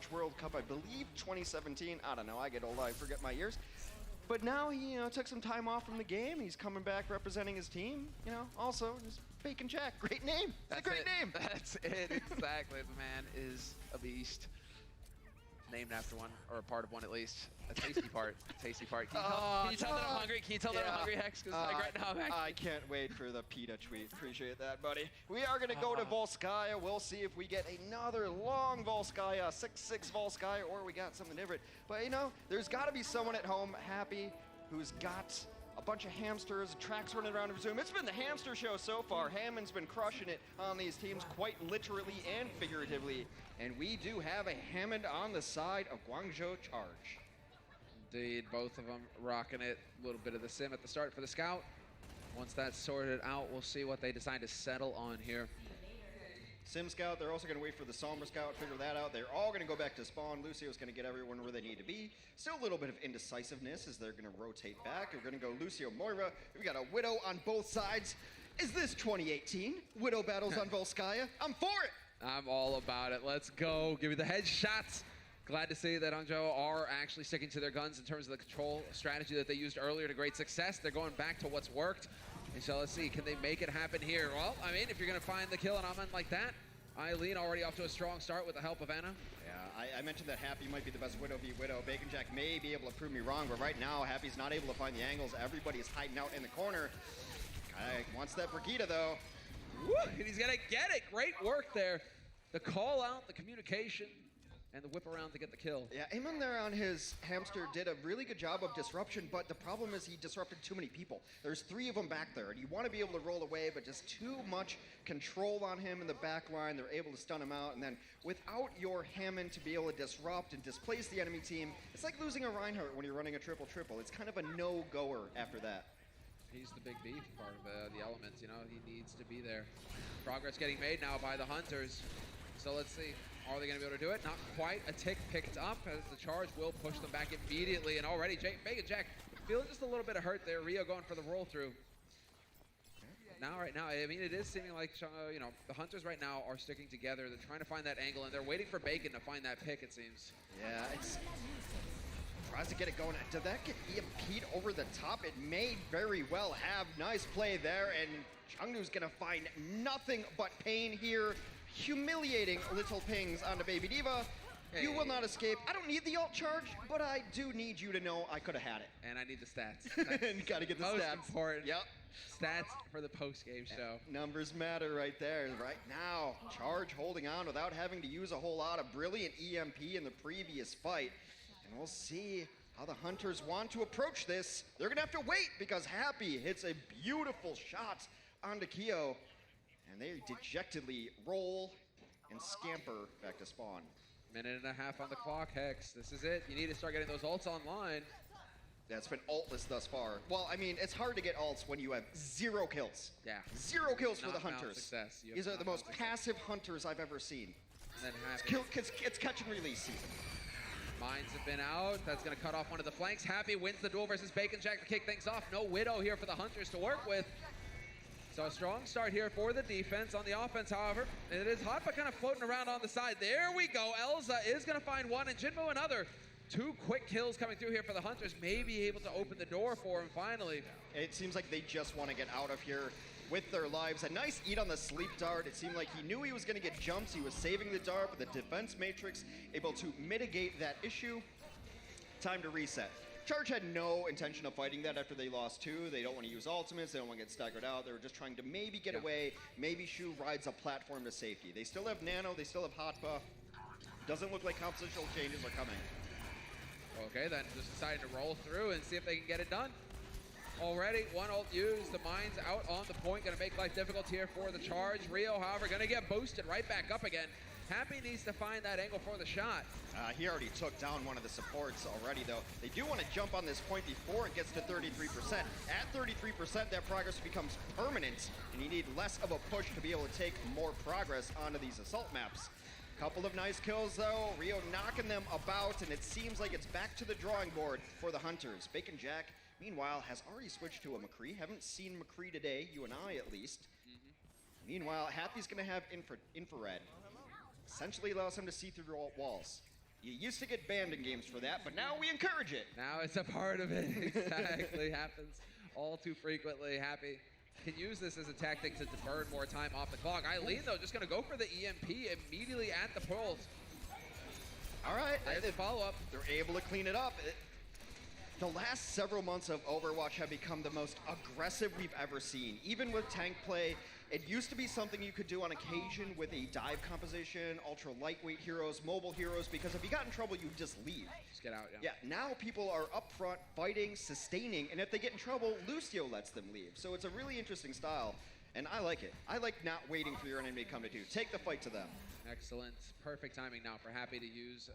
Overwatch World Cup, I believe 2017. I don't know, I get old, I forget my years. But now he, took some time off from the game. He's coming back representing his team. Also just Baconjack, great name. It's a great name. That's it, exactly. The man is a beast. Named after one, or a part of one at least. A tasty part. Tasty part. Can you tell that I'm hungry? Can you tell that I'm hungry, Hex? Because right now I'm actually... I can't wait for the PETA tweet. Appreciate that, buddy. We are going to go to Volskaya. We'll see if we get another long Volskaya, 6-6 Volskaya, or we got something different. But there's got to be someone at home happy who's got a bunch of hamsters, tracks running around in Zoom. It's been the hamster show so far. Hammond's been crushing it on these teams quite literally and figuratively. And we do have a Hammond on the side of Guangzhou Charge. Indeed, both of them rocking it. A little bit of the sim at the start for the Scout. Once that's sorted out, we'll see what they decide to settle on here. Sim Scout, they're also going to wait for the Sombra Scout, figure that out. They're all going to go back to spawn. Lucio's going to get everyone where they need to be. Still a little bit of indecisiveness as they're going to rotate back. We're going to go Lucio Moira. We got a Widow on both sides. Is this 2018? Widow battles on Volskaya? I'm for it! I'm all about it. Let's go. Give me the headshots. Glad to see that Hangzhou are actually sticking to their guns in terms of the control strategy that they used earlier to great success. They're going back to what's worked. And so let's see, can they make it happen here? Well, I mean, if you're going to find the kill on Aman like that, Eileen already off to a strong start with the help of Anna. Yeah, I mentioned that Happy might be the best Widow v Widow. Baconjack may be able to prove me wrong, but right now, Happy's not able to find the angles. Everybody is hiding out in the corner. Wants that Brigitte, though. Woo, and he's going to get it. Great work there. The call out, the communication, and the whip around to get the kill. Yeah, Eamon there on his hamster did a really good job of disruption, but the problem is he disrupted too many people. There's 3 of them back there, and you want to be able to roll away, but just too much control on him in the back line. They're able to stun him out, and then without your Hammond to be able to disrupt and displace the enemy team, it's like losing a Reinhardt when you're running a triple-triple. It's kind of a no-goer after that. He's the big beef part of the elements, he needs to be there. Progress getting made now by the Hunters. So let's see, are they going to be able to do it? Not quite. A tick picked up as the charge will push them back immediately. And already, Baconjack feeling just a little bit of hurt there. Rio going for the roll through. Right now, I mean, it is seeming like, the Hunters right now are sticking together. They're trying to find that angle, and they're waiting for Bacon to find that pick, it seems. Yeah, tries to get it going. Did that get EMP'd over the top? It may very well have. Nice play there, and Chengdu's going to find nothing but pain here. Humiliating little pings onto Baby Diva. Hey. You will not escape. I don't need the ult charge, but I do need you to know I could have had it. And I need the stats. And you got to get the stats. Most important. Yep. Stats for the post-game show. Numbers matter right there. Right now, Charge holding on without having to use a whole lot of brilliant EMP in the previous fight. And we'll see how the Hunters want to approach this. They're going to have to wait because Happy hits a beautiful shot onto Kyo. And they dejectedly roll and scamper back to spawn. Minute and a half on the clock, Hex. This is it. You need to start getting those ults online. That's been ultless thus far. Well, I mean, it's hard to get ults when you have 0 kills. Yeah. 0 kills for the Hunters. Success. These are the most passive Hunters I've ever seen. And then it's catch and release season. Mines have been out. That's going to cut off one of the flanks. Happy wins the duel versus Baconjack to kick things off. No Widow here for the Hunters to work with. So a strong start here for the defense. On the offense, however, it is Hotba kind of floating around on the side. There we go. Elza is going to find one, and Jinmo another. 2 quick kills coming through here for the Hunters. May be able to open the door for him finally. It seems like they just want to get out of here with their lives. A nice eat on the sleep dart. It seemed like he knew he was going to get jumps. He was saving the dart, but the defense matrix able to mitigate that issue. Time to reset. Charge had no intention of fighting that after they lost 2. They don't want to use ultimates. They don't want to get staggered out. They were just trying to maybe get away. Maybe Shu rides a platform to safety. They still have Nano. They still have Hotba. Doesn't look like compositional changes are coming. Okay, then just deciding to roll through and see if they can get it done. Already, 1 ult used. The Mines out on the point. Going to make life difficult here for the Charge. Rio, however, going to get boosted right back up again. Happy needs to find that angle for the shot. He already took down one of the supports already, though. They do want to jump on this point before it gets to 33%. At 33%, that progress becomes permanent, and you need less of a push to be able to take more progress onto these assault maps. Couple of nice kills, though. Rio knocking them about, and it seems like it's back to the drawing board for the Hunters. Baconjack, meanwhile, has already switched to a McCree. Haven't seen McCree today, you and I at least. Meanwhile, Happy's going to have infrared. Essentially allows him to see through walls. You used to get banned in games for that, but now we encourage it. Now it's a part of it. Exactly. Happens all too frequently. Happy can use this as a tactic to burn more time off the clock. Eileen, though, just going to go for the EMP immediately at the pulse. All right. There's the follow-up. They're able to clean it up. The last several months of Overwatch have become the most aggressive we've ever seen. Even with tank play, it used to be something you could do on occasion with a dive composition, ultra lightweight heroes, mobile heroes, because if you got in trouble, you just leave. Just get out, yeah. Yeah, now people are up front, fighting, sustaining, and if they get in trouble, Lucio lets them leave. So it's a really interesting style, and I like it. I like not waiting for your enemy to come to do. Take the fight to them. Excellent. Perfect timing now for Happy to use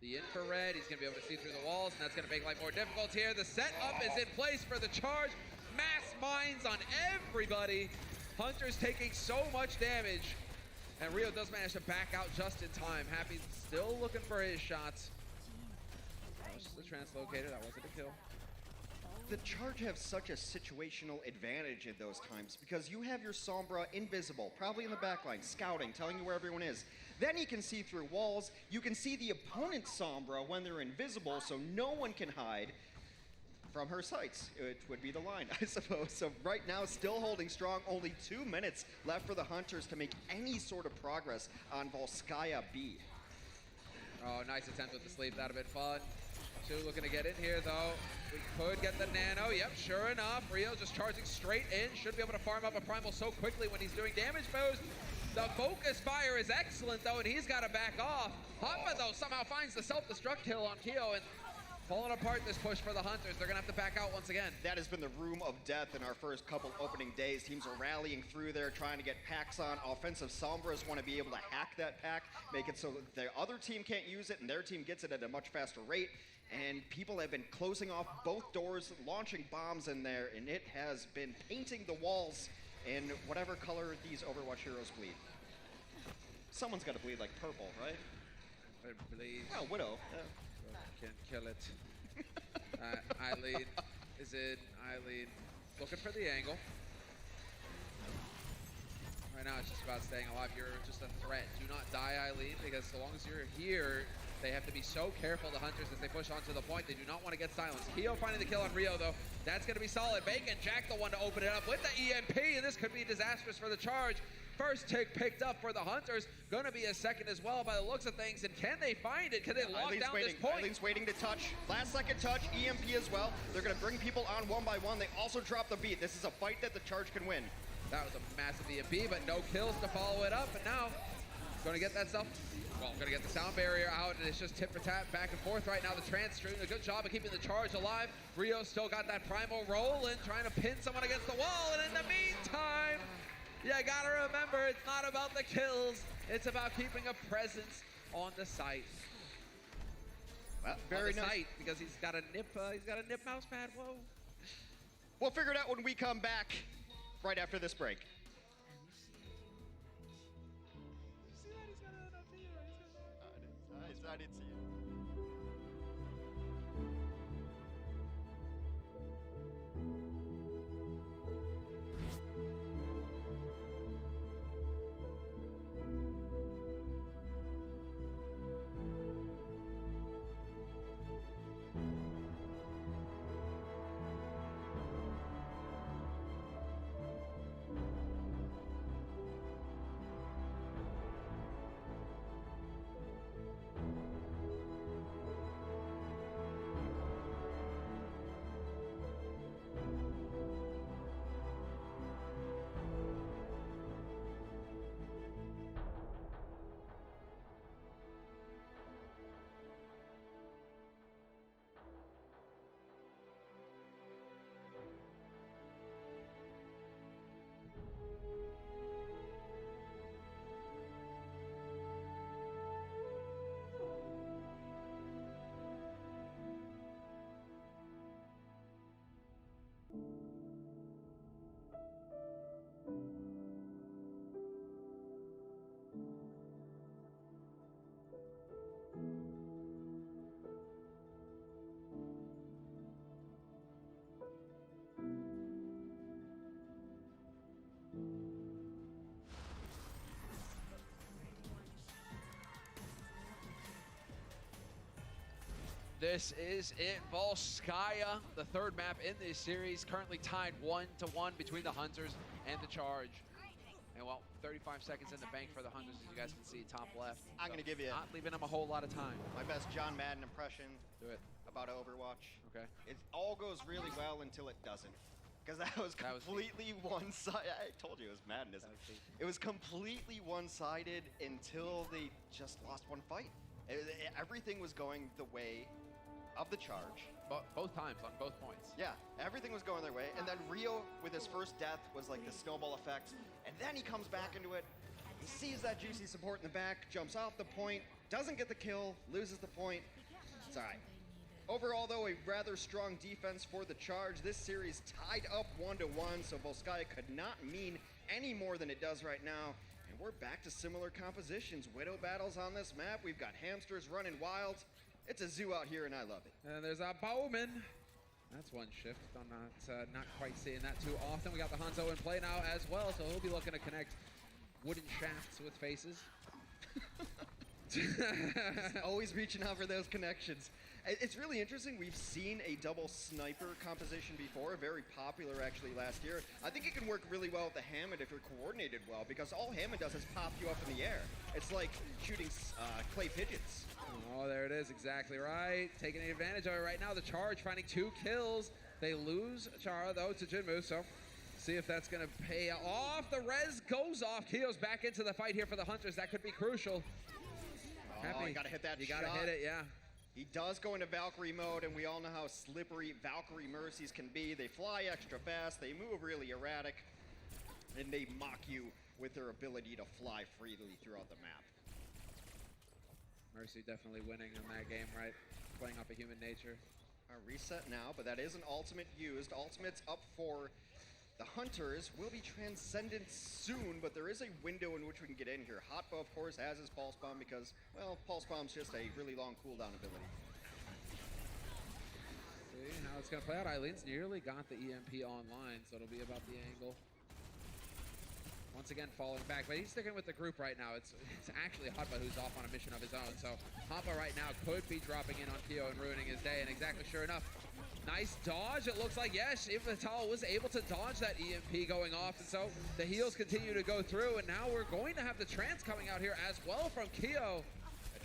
the infrared. He's going to be able to see through the walls, and that's going to make life more difficult here. The setup is in place for the charge. Mass mines on everybody. Hunter's taking so much damage, and Rio does manage to back out just in time. Happy's still looking for his shots. That was just a translocator. That wasn't a kill. The Charge have such a situational advantage in those times because you have your Sombra invisible, probably in the backline, scouting, telling you where everyone is. Then he can see through walls. You can see the opponent's Sombra when they're invisible, so no one can hide from her sights. It would be the line, I suppose. So right now, still holding strong. Only 2 minutes left for the Hunters to make any sort of progress on Volskaya B. Oh, nice attempt with the sleep. That'd have been fun. Two looking to get in here, though. We could get the nano. Yep, sure enough. Rio just charging straight in. Should be able to farm up a primal so quickly when he's doing damage boost. The focus fire is excellent, though, and he's got to back off. Hoppa, though, somehow finds the self-destruct kill on Keo, and falling apart this push for the Hunters. They're going to have to back out once again. That has been the room of death in our first couple opening days. Teams are rallying through there, trying to get packs on. Offensive Sombras want to be able to hack that pack, make it so that the other team can't use it, and their team gets it at a much faster rate. And people have been closing off both doors, launching bombs in there, and it has been painting the walls in whatever color these Overwatch heroes bleed. Someone's got to bleed like purple, right? I believe. Oh, Widow. Yeah. Can kill it. Eileen is in. Eileen looking for the angle. Right now it's just about staying alive. You're just a threat. Do not die, Eileen, because so long as you're here, they have to be so careful, the Hunters, as they push onto the point. They do not want to get silenced. Keo finding the kill on Rio, though. That's going to be solid. Baconjack, the one to open it up with the EMP, and this could be disastrous for the Charge. First tick picked up for the Hunters. Going to be a second as well by the looks of things. And can they find it? Can they lock down this point? Eileen's waiting to touch. Last second touch, EMP as well. They're going to bring people on one by one. They also drop the beat. This is a fight that the Charge can win. That was a massive EMP, but no kills to follow it up. And now, going to get that stuff. Well, going to get the sound barrier out, and it's just tit for tat, back and forth right now. The Trance doing a good job of keeping the Charge alive. Rio still got that primal rolling, trying to pin someone against the wall. And in the meantime, you gotta remember, it's not about the kills. It's about keeping a presence on the site. Well, very nice. Site, because he's got a nip mouse pad. Whoa. We'll figure it out when we come back right after this break. I didn't see it. This is it, Volskaya, the third map in this series, currently tied 1-1 between the Hunters and the Charge. And well, 35 seconds in the bank for the Hunters, as you guys can see, top left. I'm going to give you not leaving them a whole lot of time. My best John Madden impression. Do it. About Overwatch. Okay. It all goes really well until it doesn't. Because that was completely one-sided. I told you it was madness. It was completely one-sided until they just lost one fight. Everything was going the way of the Charge. Both times, on both points. Yeah, everything was going their way. And then Rio, with his first death, was like the snowball effect. And then he comes back into it. He sees that juicy support in the back, jumps off the point, doesn't get the kill, loses the point. It's all right. Overall, though, a rather strong defense for the Charge. This series tied up 1-1, so Volskaya could not mean any more than it does right now. And we're back to similar compositions. Widow battles on this map. We've got hamsters running wild. It's a zoo out here, and I love it. And there's a Bowman. That's one shift. I'm not quite seeing that too often. We got the Hanzo in play now as well, so he'll be looking to connect wooden shafts with faces. Always reaching out for those connections. It's really interesting. We've seen a double sniper composition before, very popular actually last year. I think it can work really well with the Hammond if you're coordinated well, because all Hammond does is pop you up in the air. It's like shooting clay pigeons. Oh, there it is, exactly right. Taking advantage of it right now. The Charge finding 2 kills. They lose Chara though to Jinmu, so see if that's gonna pay off. The res goes off. Kio's back into the fight here for the Hunters. That could be crucial. Oh, you gotta hit that shot. You gotta hit it, yeah. He does go into Valkyrie mode, and we all know how slippery Valkyrie Mercies can be. They fly extra fast, they move really erratic, and they mock you with their ability to fly freely throughout the map. Mercy definitely winning in that game, right? Playing off of human nature. A reset now, but that is an ultimate used. Ultimate's up for the Hunters. Will be Transcendent soon, but there is a window in which we can get in here. Hotba, of course, has his Pulse Bomb because, well, Pulse Bomb's just a really long cooldown ability. See how it's going to play out. Eileen's nearly got the EMP online, so it'll be about the angle. Once again, falling back, but he's sticking with the group right now. It's actually Hotba who's off on a mission of his own, so Hotba right now could be dropping in on Kyo and ruining his day, and exactly sure enough, nice dodge. It looks like, yes, Vital was able to dodge that EMP going off, and so the heals continue to go through, and now we're going to have the trance coming out here as well from Kyo.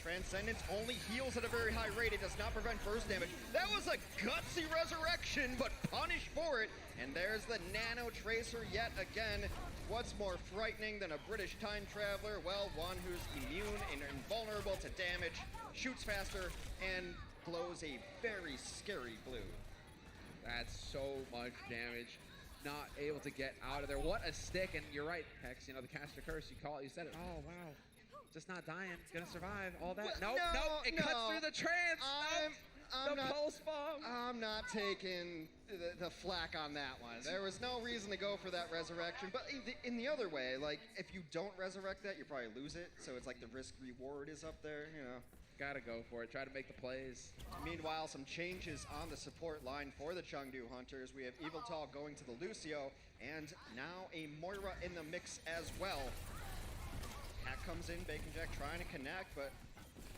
Transcendence only heals at a very high rate. It does not prevent burst damage. That was a gutsy resurrection, but punished for it. And there's the Nano Tracer yet again. What's more frightening than a British time traveler? Well, one who's immune and invulnerable to damage, shoots faster, and glows a very scary blue. That's so much damage. Not able to get out of there. What a stick. And you're right, Hex. You know, the caster curse, you call it, you said it. Oh, wow. Just not dying. Gonna survive. All that. Nope. It cuts through the trance. The pulse bomb. I'm not taking the flack on that one. There was no reason to go for that resurrection. But in the other way, like, if you don't resurrect that, you probably lose it. So it's like the risk reward is up there, you know. Gotta go for it. Try to make the plays. Meanwhile, some changes on the support line for the Chengdu Hunters. We have Evil Tall going to the Lucio, and now a Moira in the mix as well. Hack comes in, Baconjack trying to connect, but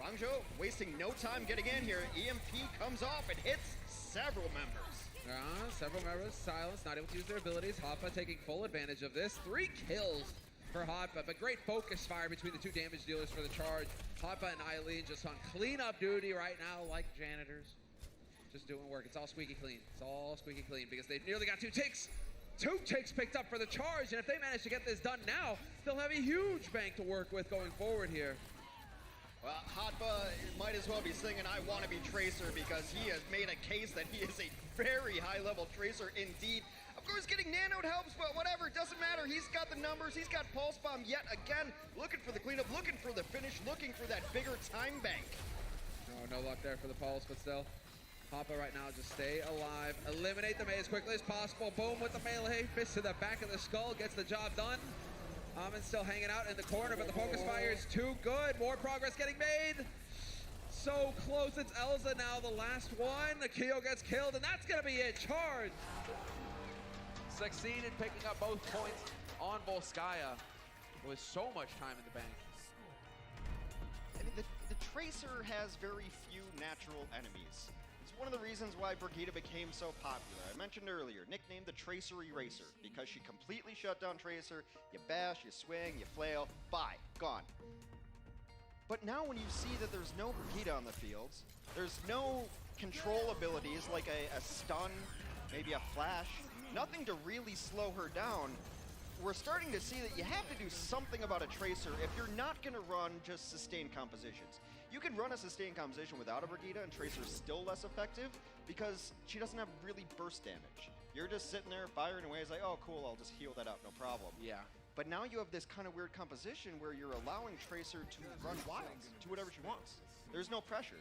Guangzhou wasting no time getting in here. EMP comes off and hits several members. Several members silenced, not able to use their abilities. Hotba taking full advantage of this. 3 kills for Hotba, but great focus fire between the 2 damage dealers for the Charge. Hotba and Eileen just on cleanup duty right now like janitors. Just doing work. It's all squeaky clean. It's all squeaky clean because they've nearly got 2 ticks. 2 ticks picked up for the Charge, and if they manage to get this done now, they'll have a huge bank to work with going forward here. Well, Hotba might as well be singing I Want to Be Tracer because he has made a case that he is a very high-level Tracer indeed. Of course, getting nanoed helps, but whatever, it doesn't matter. He's got the numbers. He's got Pulse Bomb yet again, looking for the cleanup, looking for the finish, looking for that bigger time bank. No luck there for the Pulse, but still. Hotba right now, just stay alive. Eliminate the Mei as quickly as possible. Boom with the melee. Fist to the back of the skull. Gets the job done. Amin still hanging out in the corner, but the focus fire is too good. More progress getting made. So close. It's Elza now, the last one. The Kyo gets killed, and that's going to be it. Charge. Succeeded picking up both points on Volskaya with so much time in the bank. I mean, the Tracer has very few natural enemies. It's one of the reasons why Brigitte became so popular. I mentioned earlier, nicknamed the Tracer Eraser, because she completely shut down Tracer. You bash, you swing, you flail, bye, gone. But now when you see that there's no Brigitte on the fields, there's no control abilities like a stun, maybe a flash, nothing to really slow her down, we're starting to see that you have to do something about a Tracer if you're not going to run just sustained compositions. You can run a sustained composition without a Brigitte and Tracer's still less effective because she doesn't have really burst damage. You're just sitting there firing away, it's like, oh cool, I'll just heal that out, no problem. Yeah. But now you have this kind of weird composition where you're allowing Tracer to run wild, do whatever she wants. There's no pressure.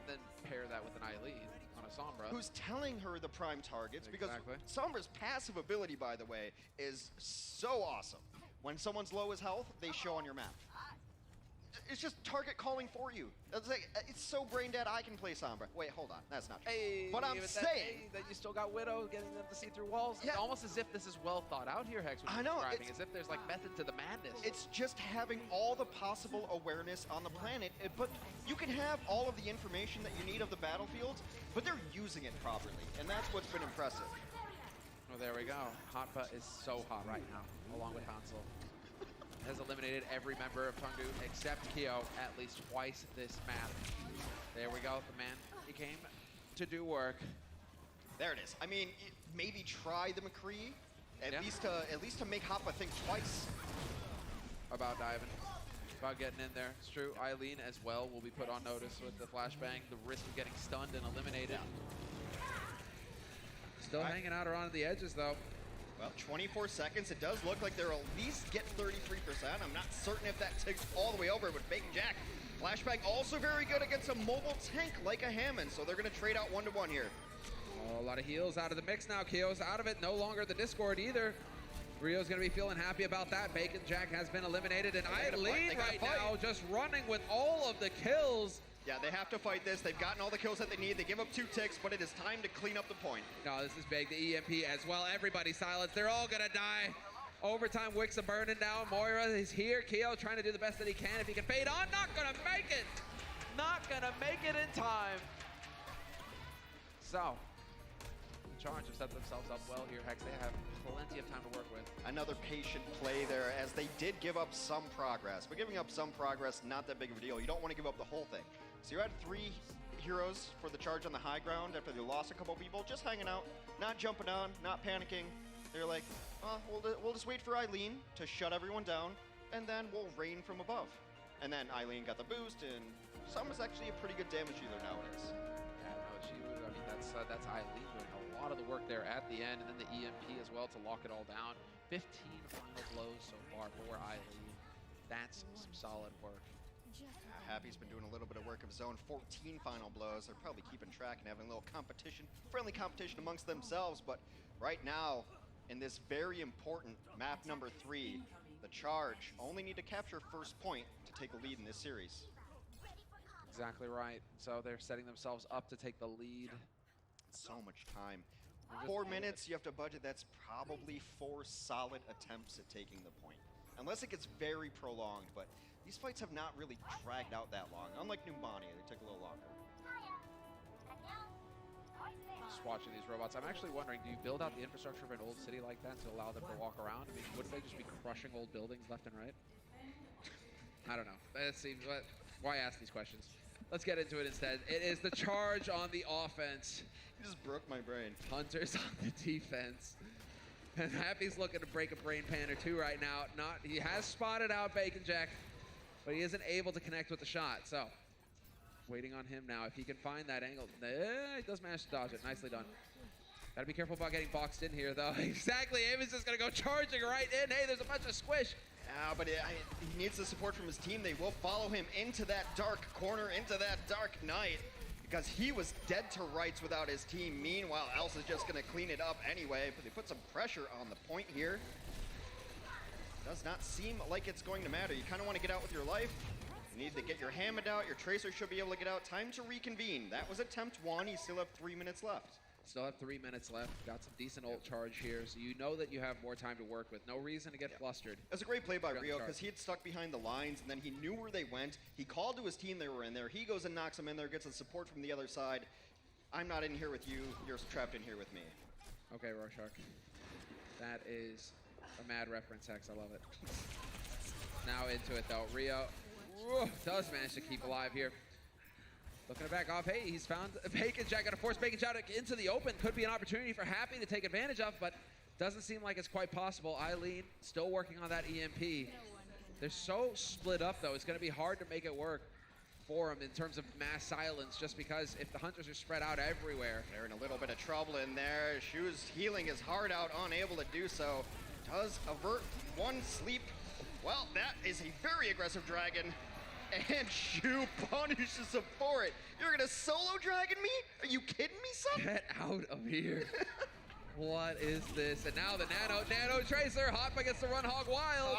Then pair that with an Eileen on a Sombra. Who's telling her the prime targets, because Sombra's passive ability, by the way, is so awesome. When someone's low as health, they show on your map. It's just target calling for you. It's so brain dead I can play Sombra. Wait, hold on, that's not true. Hey, but I'm saying that you still got Widow getting them to see through walls. Yeah. It's almost as if this is well thought out here, Hex. I know. As if there's like method to the madness. It's just having all the possible awareness on the planet, but you can have all of the information that you need of the battlefield, but they're using it properly, and that's what's been impressive. Oh, there we go. Hot Butt is so hot right now, along with Hansel. Has eliminated every member of Tungdu except Kyo at least twice this map. There we go. The man, he came to do work. There it is. I mean, maybe try the McCree, at least to make Hoppa think twice about diving, about getting in there. It's true. Eileen as well will be put on notice with the flashbang, the risk of getting stunned and eliminated. Still hanging out around the edges though. Well, 24 seconds. It does look like they'll at least get 33%. I'm not certain if that takes all the way over, but Baconjack, flashbang also very good against a mobile tank like a Hammond, so they're going to trade out 1-to-1 here. Oh, a lot of heals out of the mix now. Kyo's out of it. No longer the Discord either. Rio's going to be feeling happy about that. Baconjack has been eliminated, and Eileen right now just running with all of the kills. Yeah, they have to fight this. They've gotten all the kills that they need. They give up 2 ticks, but it is time to clean up the point. No, this is big. The EMP as well. Everybody silenced. They're all gonna die. Overtime wicks are burning now. Moira is here. Kyo trying to do the best that he can. If he can fade on, not gonna make it. Not gonna make it in time. So, the Charge have set themselves up well here, Hex. They have plenty of time to work with. Another patient play there, as they did give up some progress. But giving up some progress, not that big of a deal. You don't want to give up the whole thing. So you had 3 heroes for the Charge on the high ground after they lost a couple people, just hanging out, not jumping on, not panicking. They're like, oh, we'll just wait for Eileen to shut everyone down, and then we'll rain from above. And then Eileen got the boost, and Summer's actually a pretty good damage dealer nowadays. Yeah, no, I mean, that's Eileen doing a lot of the work there at the end, and then the EMP as well to lock it all down. 15 final blows so far for Eileen. That's some solid work. Happy's been doing a little bit of work of his own. 14 final blows. They're probably keeping track and having a little competition, friendly competition amongst themselves. But right now, in this very important map number 3, the Charge only need to capture first point to take a lead in this series. Exactly right. So they're setting themselves up to take the lead. So much time. 4 minutes, you have to budget. That's probably 4 solid attempts at taking the point. Unless it gets very prolonged, but these fights have not really dragged out that long. Unlike Numbani, they took a little longer. Just watching these robots, I'm actually wondering, do you build out the infrastructure of an old city like that to allow them to walk around? I mean, wouldn't they just be crushing old buildings left and right? I don't know. It seems, why ask these questions? Let's get into it instead. It is the Charge on the offense. You just broke my brain. Hunters on the defense. And Happy's looking to break a brain pan or two right now. He has spotted out Baconjack, but he isn't able to connect with the shot. So, waiting on him now. If he can find that angle, he does manage to dodge it. Nicely done. Gotta be careful about getting boxed in here, though. Exactly. Amos is gonna go charging right in. Hey, there's a bunch of squish. Yeah, but he needs the support from his team. They will follow him into that dark corner, into that dark night, because he was dead to rights without his team. Meanwhile, Elsa's just going to clean it up anyway, but they put some pressure on the point here. Does not seem like it's going to matter. You kind of want to get out with your life. You need to get your Hammond out. Your Tracer should be able to get out. Time to reconvene. That was attempt 1. You still have 3 minutes left. Still have 3 minutes left. Got some decent ult charge here, so you know that you have more time to work with. No reason to get flustered. It was a great play by Rio because he had stuck behind the lines and then he knew where they went. He called to his team they were in there. He goes and knocks them in there, gets the support from the other side. I'm not in here with you. You're trapped in here with me. Okay, Rorschach. That is a mad reference, Hex. I love it. Now into it, though. Rio does manage to keep alive here. Looking to back off. Hey, he's found Baconjack. Got to force Baconjack into the open. Could be an opportunity for Happy to take advantage of, but doesn't seem like it's quite possible. Eileen still working on that EMP. They're so split up, though. It's going to be hard to make it work for him in terms of mass silence, just because if the hunters are spread out everywhere. They're in a little bit of trouble in there. Shu's healing his heart out, unable to do so. Does avert one sleep. Well, that is a very aggressive dragon. And Shu punishes him for it. You're gonna solo dragon me? Are you kidding me, son? Get out of here. What is this? And now the Nano Tracer, hop against the Run Hog Wild.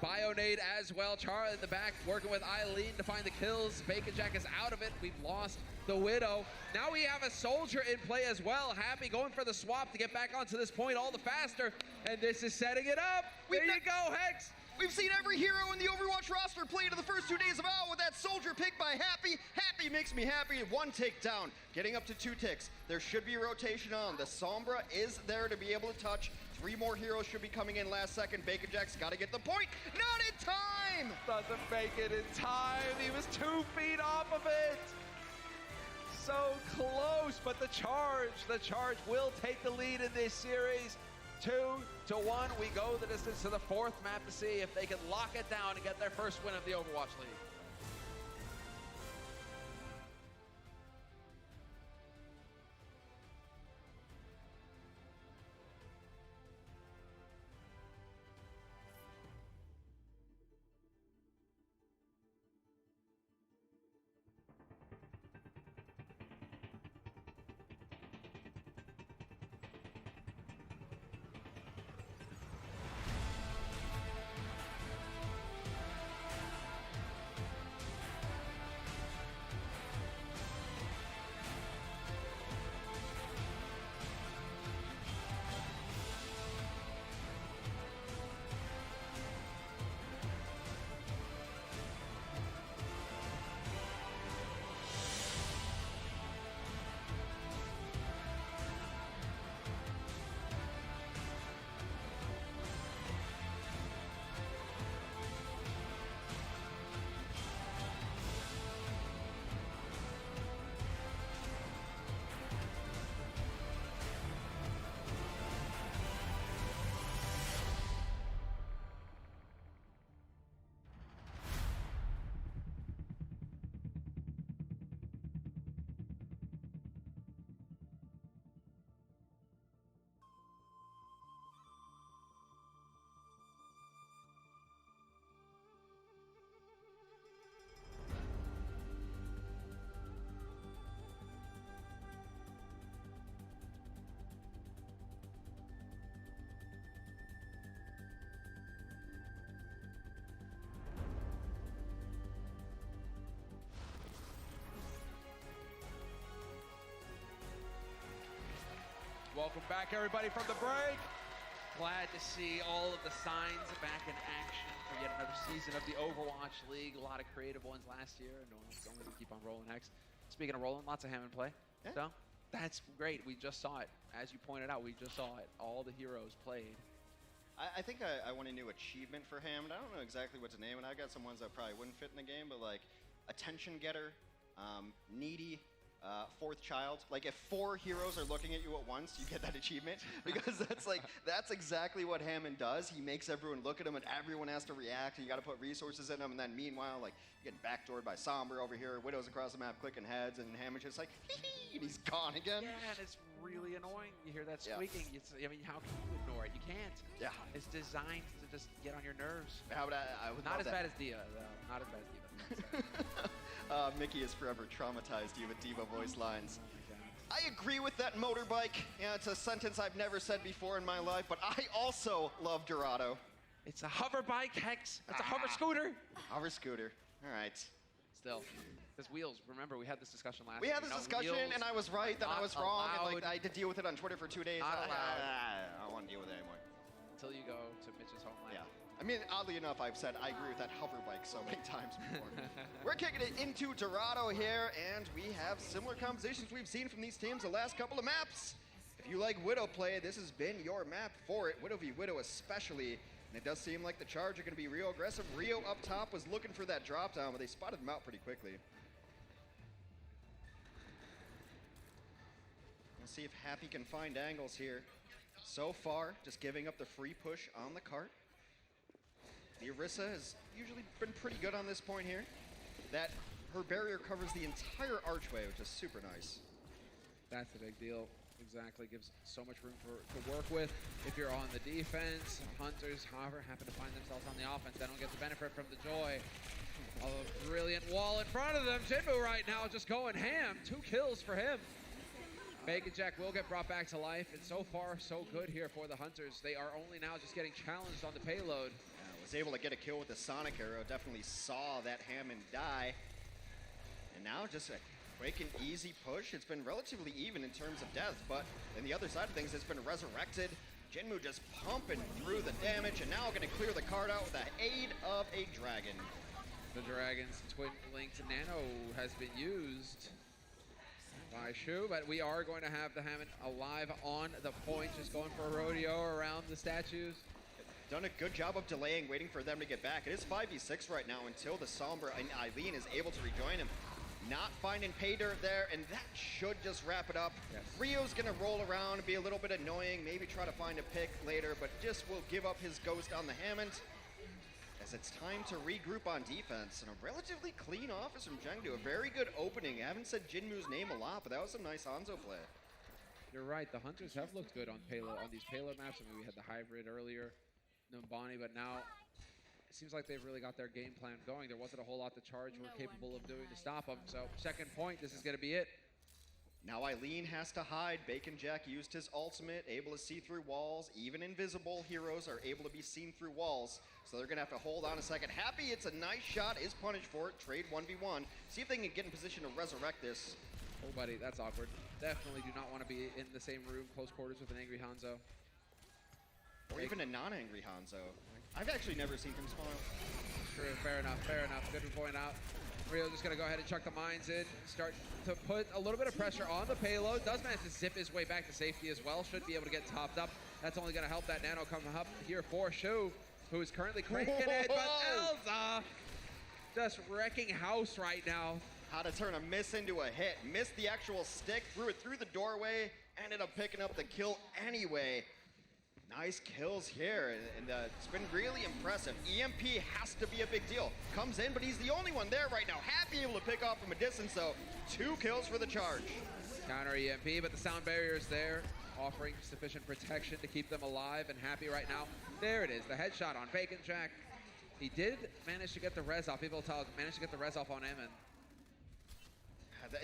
Bionade as well. Chara in the back working with Eileen to find the kills. Baconjack is out of it. We've lost the Widow. Now we have a soldier in play as well. Happy going for the swap to get back onto this point all the faster. And this is setting it up. There you go, Hex. We've seen every hero in the Overwatch roster play to the first 2 days of OWL with that soldier pick by Happy. Happy makes me happy. 1 tick down, getting up to 2 ticks. There should be a rotation on. The Sombra is there to be able to touch. 3 more heroes should be coming in last second. Baconjack's got to get the point. Not in time! Doesn't make it in time. He was 2 feet off of it. So close, but the charge will take the lead in this series. 2-1, we go the distance to the 4th map to see if they can lock it down and get their first win of the Overwatch League. Welcome back, everybody, from the break. Glad to see all of the signs back in action for yet another season of the Overwatch League. A lot of creative ones last year, and don't really keep on rolling, Hex. Speaking of rolling, lots of Hammond play. Yeah. So that's great. We just saw it. As you pointed out, we just saw it. All the heroes played. I think I want a new achievement for Hammond. I don't know exactly what to name it. I got some ones that probably wouldn't fit in the game, but like attention getter, needy, 4th child. Like if 4 heroes are looking at you at once, you get that achievement because that's exactly what Hammond does. He makes everyone look at him and everyone has to react and you got to put resources in them. And then meanwhile, like you're getting backdoored by Sombra over here, Widows across the map clicking heads, and Hammond's just like, hee hee, and he's gone again. Yeah, and it's really annoying. You hear that squeaking. I mean, how can you ignore it? You can't. Yeah. It's designed to just get on your nerves. How would I would Not love as that. bad as Dia, though. Not as bad as Diva. Mickey has forever traumatized you with Diva voice lines. Oh my God. I agree with that motorbike. Yeah, it's a sentence I've never said before in my life, but I also love Dorado. It's a hover bike, Hex. It's a hover scooter. Hover scooter. All right. still. Because wheels, remember, we had this discussion last We had this discussion, and I was right, then I was wrong, and like I had to deal with it on Twitter for 2 days. Not allowed. I don't want to deal with it anymore. Until you go to Mitch's homeland. Yeah. I mean, oddly enough, I've said I agree with that hover bike so many times before. We're kicking it into Dorado here, and we have similar compositions we've seen from these teams the last couple of maps. If you like Widow play, this has been your map for it. Widow v Widow especially. And it does seem like the Charge are going to be real aggressive. Rio up top was looking for that drop down, but they spotted them out pretty quickly. We'll see if Happy can find angles here. So far, just giving up the free push on the cart. The Orisa has usually been pretty good on this point here. That her barrier covers the entire archway, which is super nice. That's a big deal. Exactly, gives so much room to work with. If you're on the defense, Hunters, however, happen to find themselves on the offense. They don't get the benefit from the joy of a brilliant wall in front of them. Jinmu right now just going ham. 2 kills for him. Baconjack will get brought back to life, and so far, so good here for the Hunters. They are only now just getting challenged on the payload. Was able to get a kill with the Sonic arrow. Definitely saw that Hammond die. And now just a quick and easy push. It's been relatively even in terms of death, but on the other side of things, it's been resurrected. Jinmu just pumping through the damage, and now going to clear the card out with the aid of a dragon. The Dragon's twin-linked nano has been used by Shu, but we are going to have the Hammond alive on the point, just going for a rodeo around the statues. Done a good job of delaying, waiting for them to get back. It is 5v6 right now until the Sombra and Eileen is able to rejoin him. Not finding pay dirt there, and that should just wrap it up. Yes. Rio's gonna roll around and be a little bit annoying, maybe try to find a pick later, but just will give up his ghost on the Hammond. As it's time to regroup on defense, and a relatively clean offense from Jengdu. A very good opening. I haven't said Jinmu's name a lot, but that was some nice Hanzo play. You're right, the Hunters have looked good on payload, on these payload maps. I mean, we had the hybrid earlier, Numbani, but now it seems like they've really got their game plan going. There wasn't a whole lot the Charge were capable of doing to stop them. So second point, this is going to be it. Now Eileen has to hide. Baconjack used his ultimate, able to see through walls. Even invisible heroes are able to be seen through walls. So they're going to have to hold on a second. Happy, it's a nice shot, is punished for it. Trade 1v1. See if they can get in position to resurrect this. Oh, buddy, that's awkward. Definitely do not want to be in the same room, close quarters with an angry Hanzo. Or even a non-angry Hanzo. I've actually never seen him smile. True, fair enough, fair enough. Good to point out. Rio just gonna go ahead and chuck the mines in, start to put a little bit of pressure on the payload. Does manage to zip his way back to safety as well. Should be able to get topped up. That's only gonna help that nano come up here for Shu, who is currently cranking it, but Elza just wrecking house right now. How to turn a miss into a hit. Missed the actual stick, threw it through the doorway, ended up picking up the kill anyway. Nice kills here, and it's been really impressive. EMP has to be a big deal. Comes in, but he's the only one there right now. Happy able to pick off from a distance, though. 2 kills for the Charge. Counter EMP, but the sound barrier is there, offering sufficient protection to keep them alive and happy right now. There it is, the headshot on Baconjack. He did manage to get the res off. People managed to get the res off on Emin.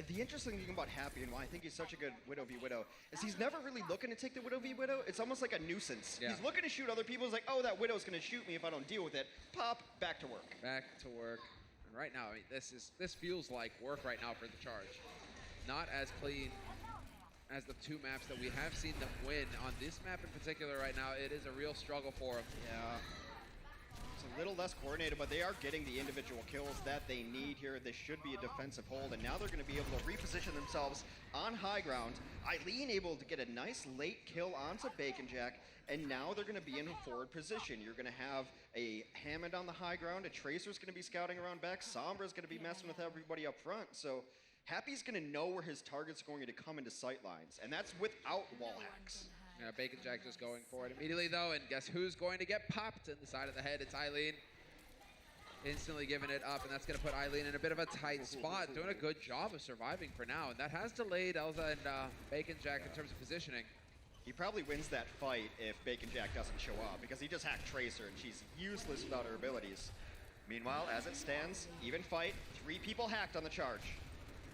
The interesting thing about Happy and why I think he's such a good Widow v Widow is he's never really looking to take the Widow v Widow. It's almost like a nuisance. Yeah. He's looking to shoot other people. He's like, oh, that Widow's going to shoot me if I don't deal with it. Pop, back to work. Back to work. And right now, I mean, this feels like work right now for the Charge. Not as clean as the 2 maps that we have seen them win. On this map in particular right now, it is a real struggle for them. Yeah. It's a little less coordinated, but they are getting the individual kills that they need here. This should be a defensive hold, and now they're going to be able to reposition themselves on high ground. Eileen able to get a nice late kill onto Baconjack, and now they're going to be in a forward position. You're going to have a Hammond on the high ground, a Tracer's going to be scouting around back, Sombra's going to be messing with everybody up front. So Happy's going to know where his target's going to come into sight lines, and that's without wall hacks. Yeah, Baconjack just going for it immediately, though, and guess who's going to get popped in the side of the head? It's Eileen. Instantly giving it up, and that's going to put Eileen in a bit of a tight spot. Doing a good job of surviving for now, and that has delayed Elza and Baconjack in terms of positioning. He probably wins that fight if Baconjack doesn't show up, because he just hacked Tracer, and she's useless without her abilities. Meanwhile, as it stands, even fight, 3 people hacked on the Charge.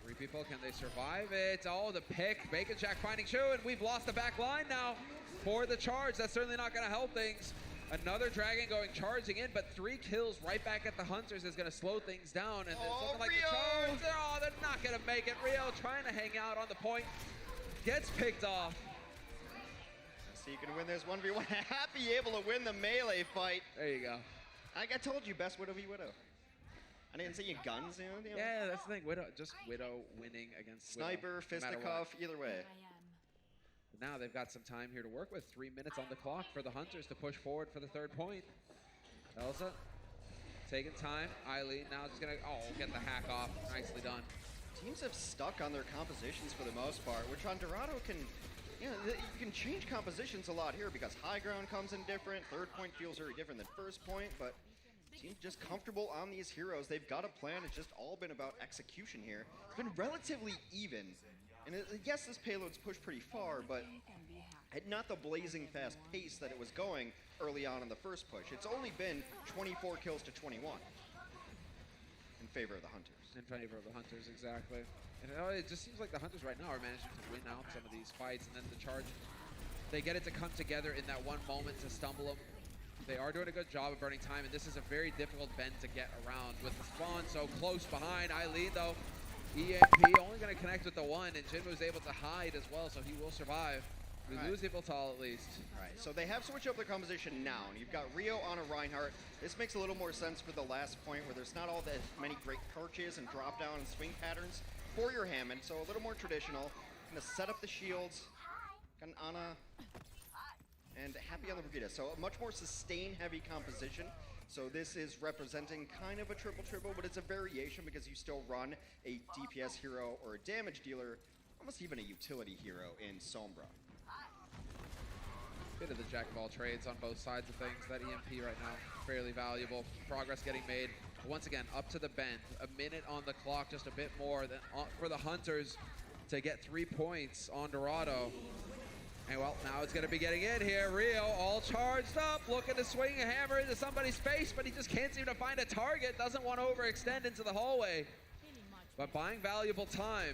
3 people, can they survive it? Oh, the pick, Baconjack finding Shu, and we've lost the back line now for the Charge. That's certainly not going to help things. Another Dragon going charging in, but 3 kills right back at the Hunters is going to slow things down. And then something like the charge, oh, they're not going to make it. Rio trying to hang out on the point, gets picked off. So you can win this 1v1. Happy able to win the melee fight. There you go. Like I told you, best Widow v Widow. I didn't say you guns, you know? Yeah, that's the thing. Widow winning against Sniper, Widow, fisticuff, either way. Now they've got some time here to work with. 3 minutes on the clock for the Hunters to push forward for the 3rd point. Elsa taking time. Eileen now just gonna, get the hack off. Nicely done. Teams have stuck on their compositions for the most part, which on Dorado can, you can change compositions a lot here because high ground comes in different. 3rd point feels very different than 1st point, but teams just comfortable on these heroes. They've got a plan. It's just all been about execution here. It's been relatively even. And yes, this payload's pushed pretty far, but at not the blazing fast pace that it was going early on in the 1st push. It's only been 24 kills to 21 in favor of the Hunters. In favor of the Hunters, exactly. And it just seems like the Hunters right now are managing to win out some of these fights, and then the Charge, they get it to come together in that one moment to stumble them. They are doing a good job of burning time, and this is a very difficult bend to get around with the spawn so close behind. Eileen, though, EMP only going to connect with the 1, and Jinmu is able to hide as well, so he will survive. We lose Ivaltal at least. All right, so they have switched up their composition now, and you've got Rio on a Reinhardt. This makes a little more sense for the last point where there's not all that many great perches and drop down and swing patterns for your Hammond, so a little more traditional. Gonna set up the shields. Got an Ana and Happy on the Brigitte, so a much more sustain-heavy composition. So this is representing kind of a triple-triple, but it's a variation because you still run a DPS hero or a damage dealer, almost even a utility hero in Sombra. Bit of the jack of all trades on both sides of things. That EMP right now, fairly valuable. Progress getting made. Once again, up to the bend. A minute on the clock, just a bit more than for the Hunters to get 3 points on Dorado. And well, now it's gonna be getting in here. Rio all charged up, looking to swing a hammer into somebody's face, but he just can't seem to find a target. Doesn't want to overextend into the hallway, but buying valuable time.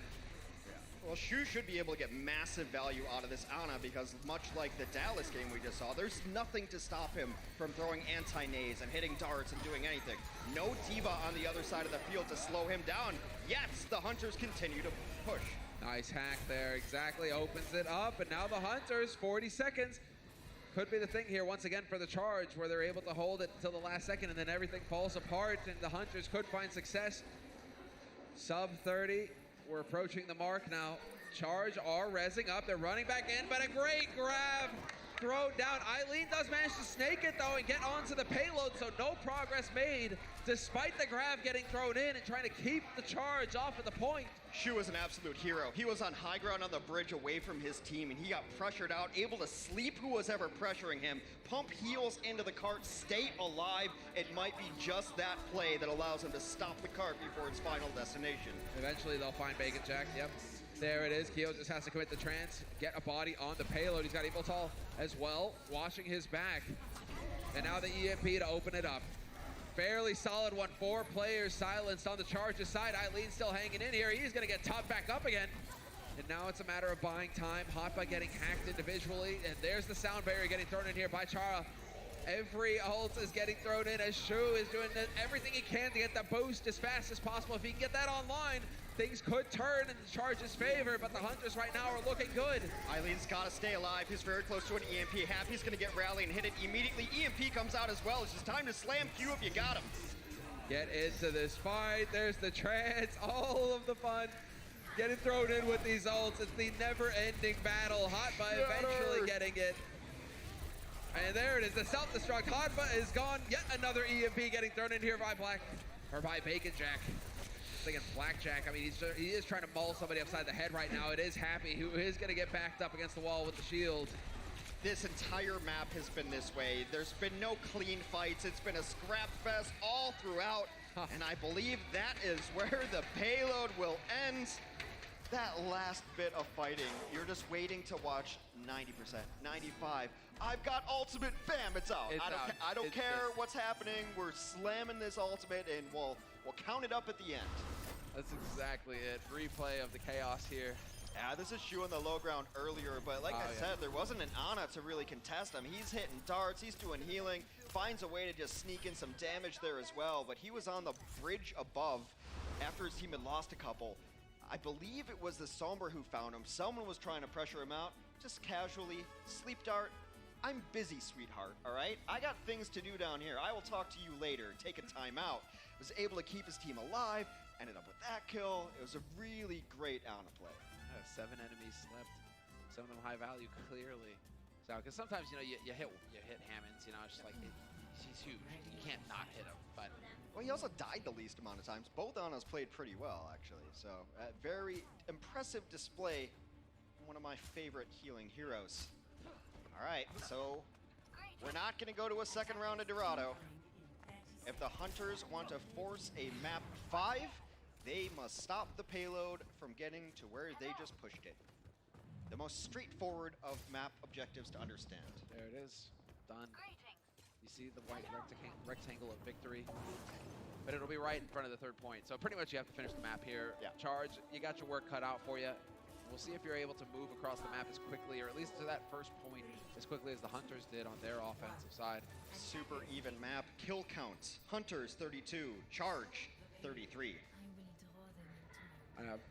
Well, Shu should be able to get massive value out of this Ana because much like the Dallas game we just saw, there's nothing to stop him from throwing anti-nades and hitting darts and doing anything. No Diva on the other side of the field to slow him down, yet the Hunters continue to push. Nice hack there, exactly, opens it up, and now the Hunters, 40 seconds. Could be the thing here once again for the Charge where they're able to hold it until the last second and then everything falls apart and the Hunters could find success. Sub 30. We're approaching the mark now. Charge are rezzing up. They're running back in, but a great grab. Throw down. Eileen does manage to snake it, though, and get onto the payload, so no progress made, despite the grab getting thrown in and trying to keep the Charge off of the point. Shu is an absolute hero. He was on high ground on the bridge away from his team, and he got pressured out, able to sleep who was ever pressuring him, pump heals into the cart, stay alive. It might be just that play that allows him to stop the cart before its final destination. Eventually, they'll find Baconjack. Yep. There it is. Keo just has to commit the trance, get a body on the payload. He's got Ivaltal as well, washing his back. And now the EMP to open it up. Fairly solid one. 4 players silenced on the Charge's side. Eileen still hanging in here. He's going to get topped back up again. And now it's a matter of buying time. Hotba getting hacked individually. And there's the sound barrier getting thrown in here by Chara. Every ult is getting thrown in as Shu is doing everything he can to get the boost as fast as possible. If he can get that online, things could turn in the Charge's favor, but the Hunters right now are looking good. Eileen's got to stay alive. He's very close to an EMP. Happy's going to get rally and hit it immediately. EMP comes out as well. It's just time to slam Q if you got him. Get into this fight. There's the trance. All of the fun getting thrown in with these ults. It's the never-ending battle. Hotba eventually getting it. And there it is, the self-destruct. Hotba is gone. Yet another EMP getting thrown in here by Baconjack. Thinking Blackjack. I mean, he is trying to maul somebody upside the head right now. It is Happy, who is going to get backed up against the wall with the shield. This entire map has been this way. There's been no clean fights. It's been a scrap fest all throughout. And I believe that is where the payload will end. That last bit of fighting, you're just waiting to watch 90%, 95. I've got ultimate, bam, it's out. I don't care what's happening. We're slamming this ultimate and we'll count it up at the end. That's exactly it. Replay of the chaos here. Yeah, this is Shu on the low ground earlier, but like I said, there wasn't an Ana to really contest him. He's hitting darts, he's doing healing, finds a way to just sneak in some damage there as well, but he was on the bridge above after his team had lost a couple. I believe it was the Sombra who found him. Someone was trying to pressure him out, just casually, sleep dart. I'm busy, sweetheart, all right? I got things to do down here. I will talk to you later. Take a timeout. Was able to keep his team alive, ended up with that kill. It was a really great Ana play. 7 enemies slept. Some of them high value, clearly. So, because sometimes, you know, you hit Hammonds, you know, it's just like, he's huge. You can't not hit him, but... Well, he also died the least amount of times. Both Anas played pretty well, actually. So, very impressive display. One of my favorite healing heroes. All right, so we're not going to go to a second round of Dorado. If the Hunters want to force a map 5, they must stop the payload from getting to where they just pushed it. The most straightforward of map objectives to understand. There it is. Done. You see the white rectangle of victory, but it'll be right in front of the 3rd point. So pretty much you have to finish the map here. Yeah. Charge, you got your work cut out for you. We'll see if you're able to move across the map as quickly, or at least to that first point, as quickly as the Hunters did on their offensive side. Super even map. Kill counts. Hunters 32, Charge 33.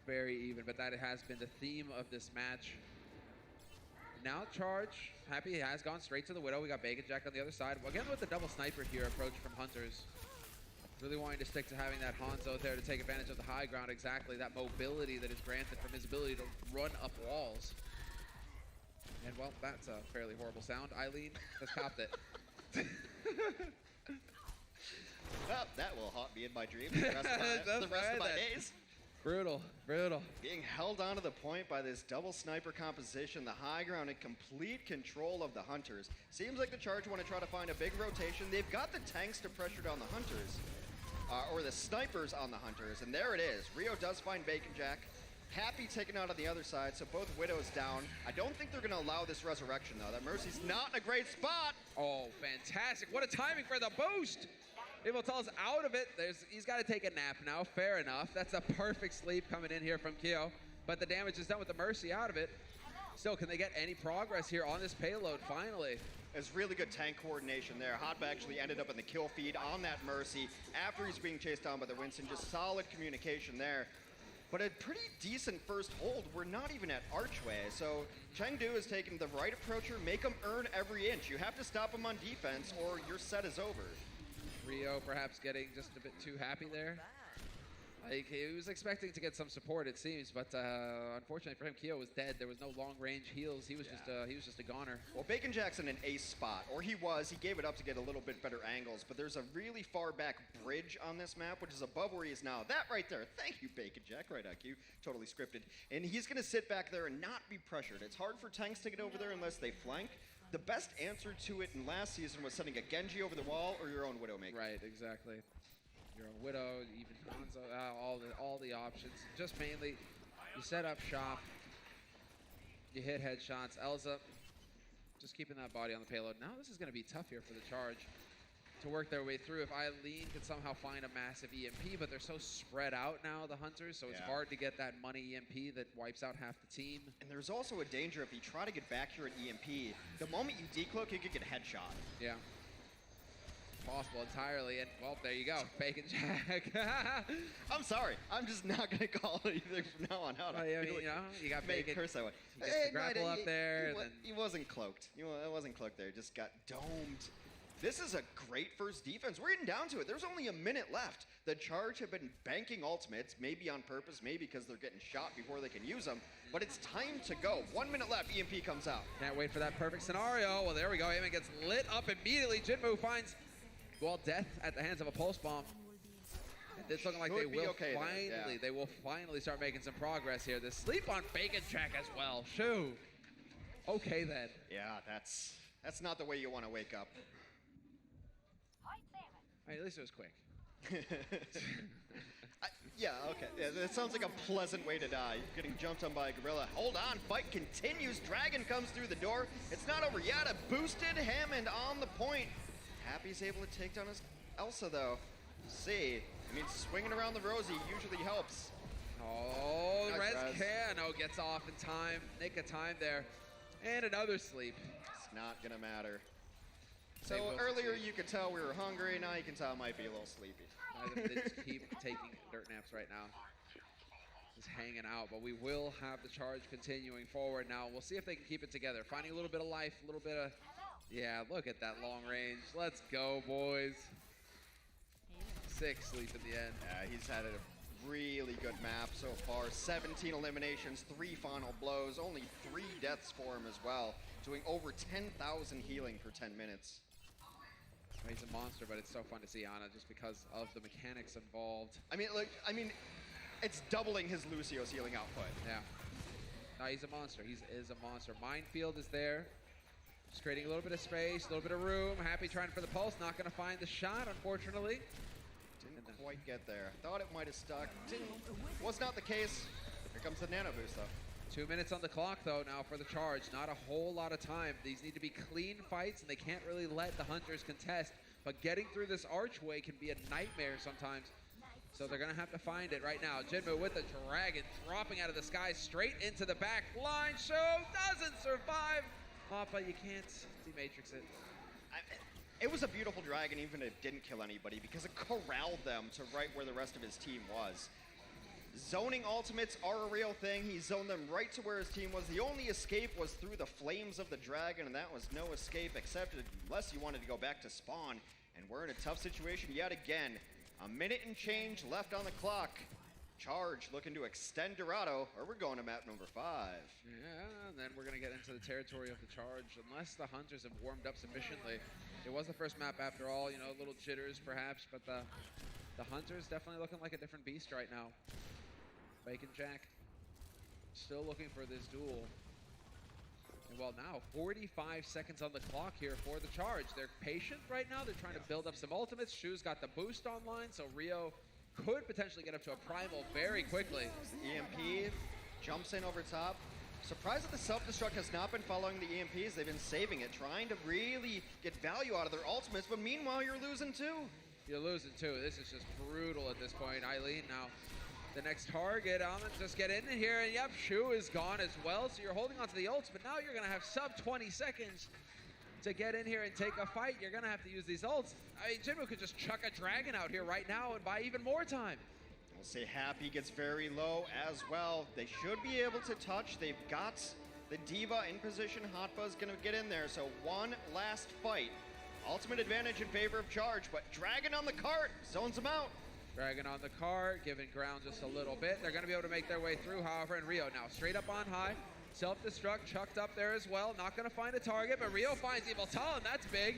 Very even, but that has been the theme of this match. Now Charge, happy he has gone straight to the Widow. We got Baconjack on the other side. Again with the double sniper here approach from Hunters. Really wanting to stick to having that Hanzo there to take advantage of the high ground, exactly. That mobility that is granted from his ability to run up walls. And well, that's a fairly horrible sound. Eileen has copped it. Well, that will haunt me in my dreams the rest of my days. Brutal, brutal. Being held onto the point by this double sniper composition, the high ground in complete control of the Hunters. Seems like the Charge want to try to find a big rotation. They've got the tanks to pressure down the Hunters, or the snipers on the Hunters, and there it is. Rio does find Baconjack. Happy taken out on the other side, so both Widows down. I don't think they're going to allow this resurrection, though. That Mercy's not in a great spot. Oh, fantastic. What a timing for the boost. People tell us out of it. He's got to take a nap now. Fair enough. That's a perfect sleep coming in here from Kyo. But the damage is done with the Mercy out of it. Still, can they get any progress here on this payload, finally? It's really good tank coordination there. Hotba actually ended up in the kill feed on that Mercy after he's being chased down by the Winston. Just solid communication there. But a pretty decent first hold. We're not even at Archway. So Chengdu is taking the right approach here. Make him earn every inch. You have to stop him on defense or your set is over. Rio perhaps getting just a bit too happy there. Like, he was expecting to get some support, it seems, but unfortunately for him, Kyo was dead. There was no long-range heals. He was just a goner. Well, Baconjack's in an ace spot, or he was. He gave it up to get a little bit better angles, but there's a really far back bridge on this map, which is above where he is now. That right there. Thank you, Baconjack. Right, IQ. Totally scripted. And he's going to sit back there and not be pressured. It's hard for tanks to get over there unless they flank. The best answer to it in last season was sending a Genji over the wall or your own Widowmaker. Right, exactly. Your own Widow, even Hanzo, all the options. Just mainly, you set up shop, you hit headshots. Elza, just keeping that body on the payload. Now this is going to be tough here for the Charge to work their way through. If Eileen could somehow find a massive EMP, but they're so spread out now, the Hunters, so it's hard to get that money EMP that wipes out half the team. And there's also a danger if you try to get back here at EMP, the moment you decloak, you could get a headshot. Yeah. Possible entirely, and well, there you go, Baconjack. I'm sorry, I'm just not gonna call it anything from now on out. Well, I mean, you know, you got Bacon. Curse that way. He gets the grapple up there. He wasn't cloaked. It wasn't cloaked there. Just got domed. This is a great first defense. We're getting down to it. There's only a minute left. The Charge have been banking ultimates, maybe on purpose, maybe because they're getting shot before they can use them. But it's time to go. 1 minute left. EMP comes out. Can't wait for that perfect scenario. Well, there we go. Eamon gets lit up immediately. Jinmu finds, well, death at the hands of a pulse bomb. It's looking like they will finally start making some progress here. The sleep on Baconjack as well. Shoo. Okay then. Yeah, that's not the way you want to wake up. Hey, at least it was quick. Yeah, okay. Yeah, that sounds like a pleasant way to die. You're getting jumped on by a gorilla. Hold on, fight continues. Dragon comes through the door. It's not over yet. A boosted Hammond on the point. Happy's able to take down his Elsa, though. See, I mean, swinging around the Rosie usually helps. Oh, nice res can. Rio gets off in time, nick of time there. And another sleep. It's not gonna matter. Same So goes earlier to- you could tell we were hungry, now you can tell I might be a little sleepy. They just keep taking dirt naps right now. Just hanging out, but we will have the charge continuing forward now. We'll see if they can keep it together. Finding a little bit of life, a little bit of, yeah, look at that long range. Let's go, boys. 6 sleep in the end. Yeah, he's had a really good map so far. 17 eliminations, 3 final blows, only 3 deaths for him as well. Doing over 10,000 healing per 10 minutes. He's a monster, but it's so fun to see Ana just because of the mechanics involved. I mean, it's doubling his Lucio's healing output. Yeah. No, he's a monster. He is a monster. Minefield is there. Just creating a little bit of space, a little bit of room. Happy trying for the pulse. Not going to find the shot, unfortunately. Didn't quite get there. Thought it might have stuck. Was not the case. Here comes the nano boost, though. 2 minutes on the clock, though, now for the charge. Not a whole lot of time. These need to be clean fights, and they can't really let the Hunters contest. But getting through this archway can be a nightmare sometimes. So they're going to have to find it right now. Jinmu with the dragon, dropping out of the sky straight into the back line. Show doesn't survive. Mappa, you can't dematrix it. It was a beautiful dragon, even if it didn't kill anybody, because it corralled them to right where the rest of his team was. Zoning ultimates are a real thing. He zoned them right to where his team was. The only escape was through the flames of the dragon, and that was no escape except unless you wanted to go back to spawn. And we're in a tough situation yet again. A minute and change left on the clock. Charge looking to extend Dorado, or we're going to map number 5. Yeah, and then we're going to get into the territory of the charge. Unless the Hunters have warmed up sufficiently. It was the first map after all, you know, a little jitters perhaps, but the Hunters definitely looking like a different beast right now. Baconjack still looking for this duel. And well, now 45 seconds on the clock here for the charge. They're patient right now. They're trying to build up some ultimates. Shu's got the boost online, so Rio could potentially get up to a primal very quickly. EMP jumps in over top. Surprised that the self-destruct has not been following the EMPs. They've been saving it, trying to really get value out of their ultimates, but meanwhile you're losing too. You're losing too. This is just brutal at this point. Eileen now the next target. Almond just get in here, and yep, Shu is gone as well. So you're holding on to the ults, but now you're gonna have sub 20 seconds to get in here and take a fight. You're gonna have to use these ults. I mean, Jinmu could just chuck a dragon out here right now and buy even more time. We'll say Happy gets very low as well. They should be able to touch. They've got the Diva in position. Hotba's gonna get in there. So one last fight. Ultimate advantage in favor of Charge, but Dragon on the cart zones him out. Dragon on the cart, giving ground just a little bit. They're gonna be able to make their way through, however, and Rio now straight up on high. Self-destruct chucked up there as well. Not gonna find a target, but Rio finds Evil Talon, that's big.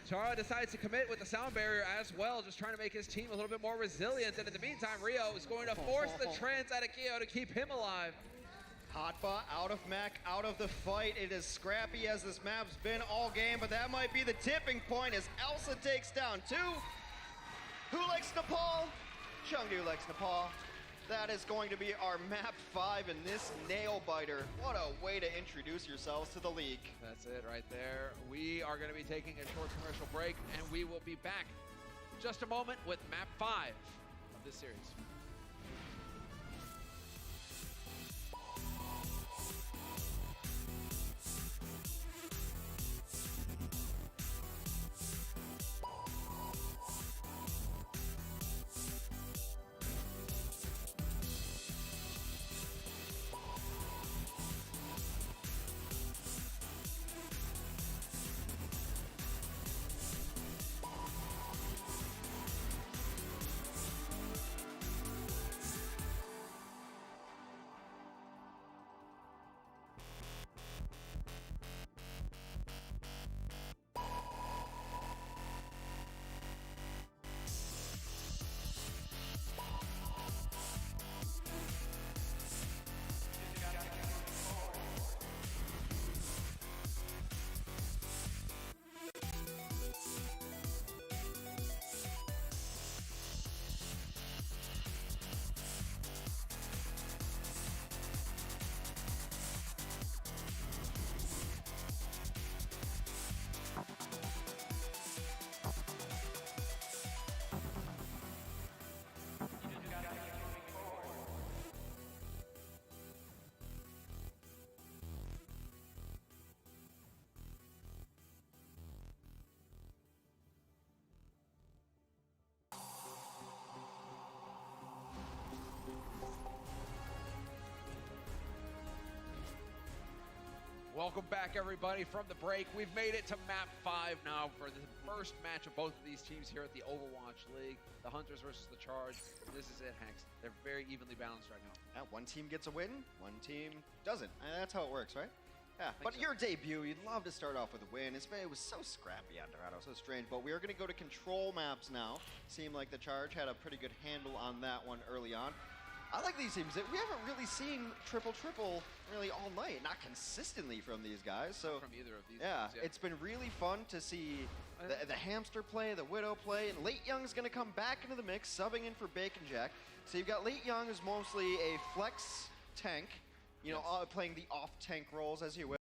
Chara decides to commit with the sound barrier as well, just trying to make his team a little bit more resilient. And in the meantime, Rio is going to force the trance out of Kyo to keep him alive. Hotba out of Mac, out of the fight. It is scrappy as this map's been all game, but that might be the tipping point as Elsa takes down 2. Who likes Nepal? Chengdu likes Nepal. That is going to be our map 5 in this nail biter. What a way to introduce yourselves to the league. That's it right there. We are going to be taking a short commercial break, and we will be back in just a moment with map 5 of this series. Welcome back, everybody, from the break. We've made it to map 5 now for the first match of both of these teams here at the Overwatch League. The Hunters versus the Charge. This is it, Hanks. They're very evenly balanced right now. One team gets a win, one team doesn't. And that's how it works, right? Yeah, but so. your debut, you'd love to start off with a win. It was so scrappy on Dorado, so strange. But we are going to go to control maps now. Seemed like the Charge had a pretty good handle on that one early on. I like these teams. We haven't really seen triple really all night, not consistently from these guys. So from either of these yeah, teams, it's been really fun to see the Hamster play, the Widow play, and Late Young's going to come back into the mix, subbing in for Baconjack. So you've got Late Young, who's mostly a flex tank, you know, playing the off-tank roles, as you will.